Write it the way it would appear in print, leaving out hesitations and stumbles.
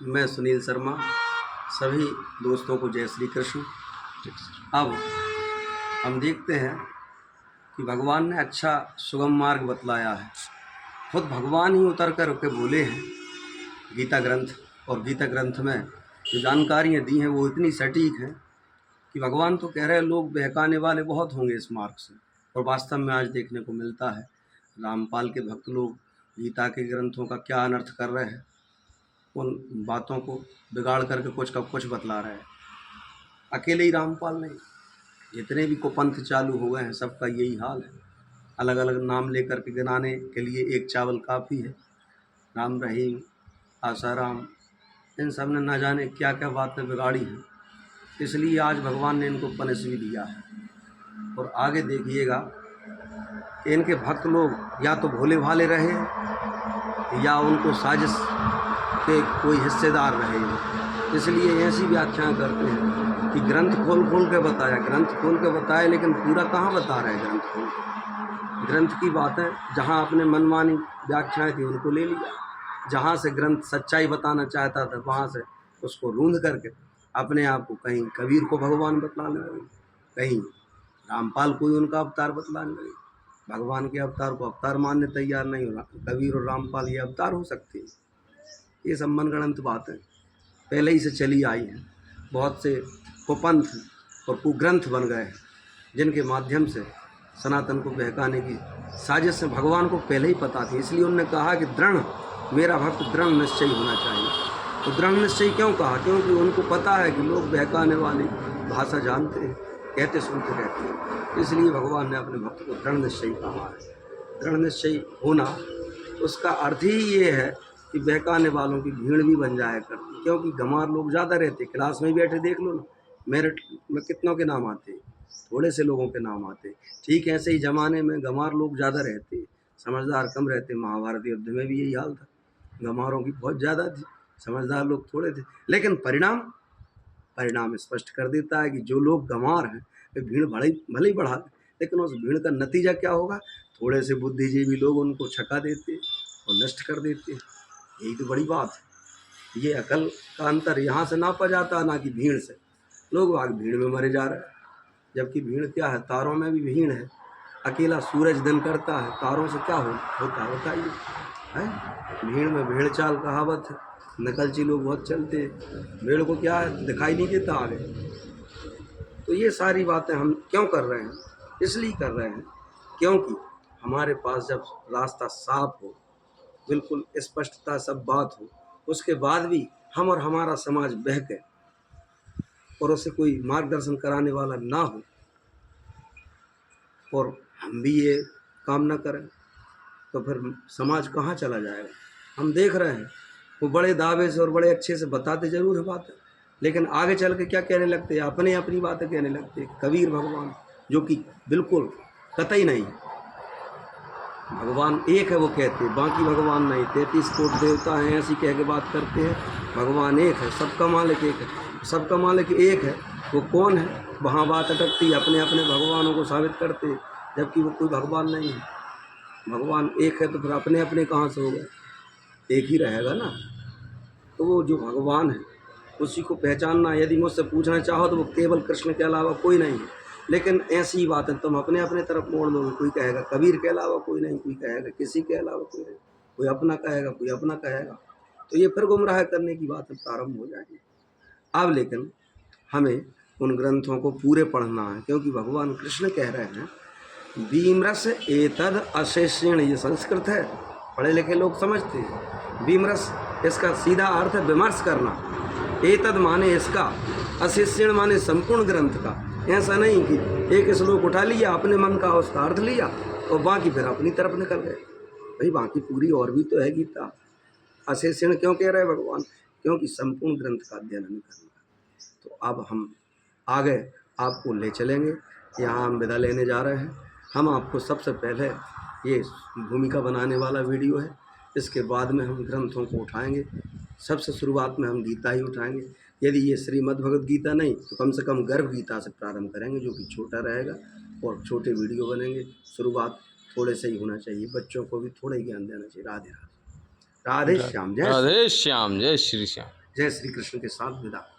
मैं सुनील शर्मा, सभी दोस्तों को जय श्री कृष्ण। अब हम देखते हैं कि भगवान ने अच्छा सुगम मार्ग बतलाया है। खुद भगवान ही उतर कर के बोले हैं गीता ग्रंथ, और गीता ग्रंथ में जो जानकारियाँ दी हैं वो इतनी सटीक हैं कि भगवान तो कह रहे हैं लोग बहकाने वाले बहुत होंगे इस मार्ग से, और वास्तव में आज देखने को मिलता है रामपाल के भक्त लोग गीता के ग्रंथों का क्या अनर्थ कर रहे हैं, उन बातों को बिगाड़ करके कुछ का कुछ बतला रहे हैं। अकेले ही रामपाल नहीं, जितने भी कुपंथ चालू हुए हैं सबका यही हाल है। अलग अलग नाम लेकर के गिनाने के लिए एक चावल काफ़ी है। राम रहीम, आसाराम, इन सब ने न जाने क्या क्या बातें बिगाड़ी हैं, इसलिए आज भगवान ने इनको पनिश भी दिया है। और आगे देखिएगा इनके भक्त लोग या तो भोले भाले रहे या उनको साजिश के कोई हिस्सेदार रहे, इसलिए ऐसी व्याख्याएं करते हैं कि ग्रंथ खोल खोल के बताया, ग्रंथ खोल के बताया, लेकिन पूरा कहाँ बता रहे हैं ग्रंथ खोल के। ग्रंथ की बातें जहाँ अपने मनमानी व्याख्याएं थी उनको ले लिया, जहाँ से ग्रंथ सच्चाई बताना चाहता था वहाँ से उसको रूंध करके अपने आप को कहीं कबीर को भगवान बतलाने लगे, कहीं रामपाल को ही उनका अवतार बतलाने लगे। भगवान के अवतार को अवतार मानने तैयार नहीं हो, कबीर और रामपाल ये अवतार हो सकते हैं। ये सब मनगढ़ंत बातें पहले ही से चली आई हैं। बहुत से कुपंथ और कुग्रंथ बन गए हैं जिनके माध्यम से सनातन को बहकाने की साजिश से भगवान को पहले ही पता थी, इसलिए उन्होंने कहा कि दृढ़, मेरा भक्त दृढ़ निश्चयी होना चाहिए। तो दृढ़ निश्चयी क्यों कहा? क्योंकि उनको पता है कि लोग बहकाने वाली भाषा जानते हैं, कहते सुनते रहते हैं, इसलिए भगवान ने अपने भक्त को दृढ़ निश्चयी कहा है। दृढ़ निश्चयी होना उसका अर्थ ही ये है कि बहकाने वालों की भीड़ भी बन जाया करती, क्योंकि गंवार लोग ज़्यादा रहते। क्लास में बैठे देख लो ना, मेरिट में कितनों के नाम आते, थोड़े से लोगों के नाम आते। ठीक ऐसे ही ज़माने में गंवार लोग ज़्यादा रहते, समझदार कम रहते। महाभारत युद्ध में भी यही हाल था, गंवारों की बहुत ज़्यादा थी, समझदार लोग थोड़े थे। लेकिन परिणाम स्पष्ट कर देता है कि जो लोग गंवार हैं वे भीड़ भले ही बढ़ा, लेकिन उस भीड़ का नतीजा क्या होगा? थोड़े से बुद्धिजीवी लोग उनको छका देते और नष्ट कर देते। यही तो बड़ी बात है। ये अकल का अंतर यहाँ से नापा जाता है, ना कि भीड़ से। लोग आग भीड़ में मरे जा रहे हैं, जबकि भीड़ क्या है? तारों में भी भीड़ है। अकेला सूरज दिन करता है, तारों से क्या होता है बताइए? है भीड़ में भेड़ चाल कहावत है, नकलची लोग बहुत चलते हैं, भीड़ को क्या है दिखाई नहीं देता आगे। तो ये सारी बातें हम क्यों कर रहे हैं? इसलिए कर रहे हैं क्योंकि हमारे पास जब रास्ता साफ हो, बिल्कुल स्पष्टता सब बात हो, उसके बाद भी हम और हमारा समाज बहके और उसे कोई मार्गदर्शन कराने वाला ना हो, और हम भी ये काम ना करें, तो फिर समाज कहाँ चला जाएगा? हम देख रहे हैं वो बड़े दावे से और बड़े अच्छे से बताते जरूर है बातें, लेकिन आगे चल के क्या कहने लगते हैं? अपनी बातें कहने लगते हैं। कबीर भगवान, जो कि बिल्कुल कतई नहीं, भगवान एक है वो कहते हैं, बाकी भगवान नहीं, 33 कोट देवता हैं ऐसी कह के बात करते हैं। भगवान एक है, सबका मालिक एक है, सबका मालिक एक है। वो कौन है? वहाँ बात अटकती, अपने अपने भगवानों को साबित करते, जबकि वो कोई भगवान नहीं है। भगवान एक है तो फिर अपने अपने कहाँ से हो गए? एक ही रहेगा ना। तो वो जो भगवान है उसी को पहचानना, यदि मुझसे पूछना चाहो तो वो केवल कृष्ण के अलावा कोई नहीं है। लेकिन ऐसी बातें तुम अपने अपने तरफ मोड़ दो, कोई कहेगा कबीर के अलावा कोई नहीं, कोई कहेगा किसी के अलावा कोई नहीं, कोई अपना कहेगा, कोई अपना कहेगा, तो ये फिर गुमराह करने की बातें प्रारंभ हो जाएंगी। अब लेकिन हमें उन ग्रंथों को पूरे पढ़ना है, क्योंकि भगवान कृष्ण कह रहे हैं विमरस एतद अशेषेण, ये संस्कृत है, पढ़े लिखे लोग समझते हैं। विमरस इसका सीधा अर्थ है विमर्श करना, एतद माने इसका, अशेषेण माने संपूर्ण ग्रंथ का। ऐसा नहीं कि एक श्लोक उठा लिया, अपने मन का उसका अर्थ लिया और बाकी फिर अपनी तरफ निकल गए। भाई बाकी पूरी और भी तो है गीता। अशेषेण क्यों कह रहे हैं भगवान? क्योंकि संपूर्ण ग्रंथ का अध्ययन हमें करना है। तो अब हम आगे आपको ले चलेंगे, यहाँ हम विदा लेने जा रहे हैं। हम आपको सबसे पहले ये भूमिका बनाने वाला वीडियो है, इसके बाद में हम ग्रंथों को उठाएंगे। सबसे शुरुआत में हम गीता ही उठाएंगे। यदि ये श्रीमद् भगवद गीता नहीं तो कम से कम गर्भ गीता से प्रारंभ करेंगे, जो कि छोटा रहेगा और छोटे वीडियो बनेंगे। शुरुआत थोड़े से ही होना चाहिए, बच्चों को भी थोड़ा ही ज्ञान देना चाहिए। राधे राधे, राधे श्याम, जय राधे श्याम, जय श्री श्याम। जय श्री कृष्ण के साथ विदा।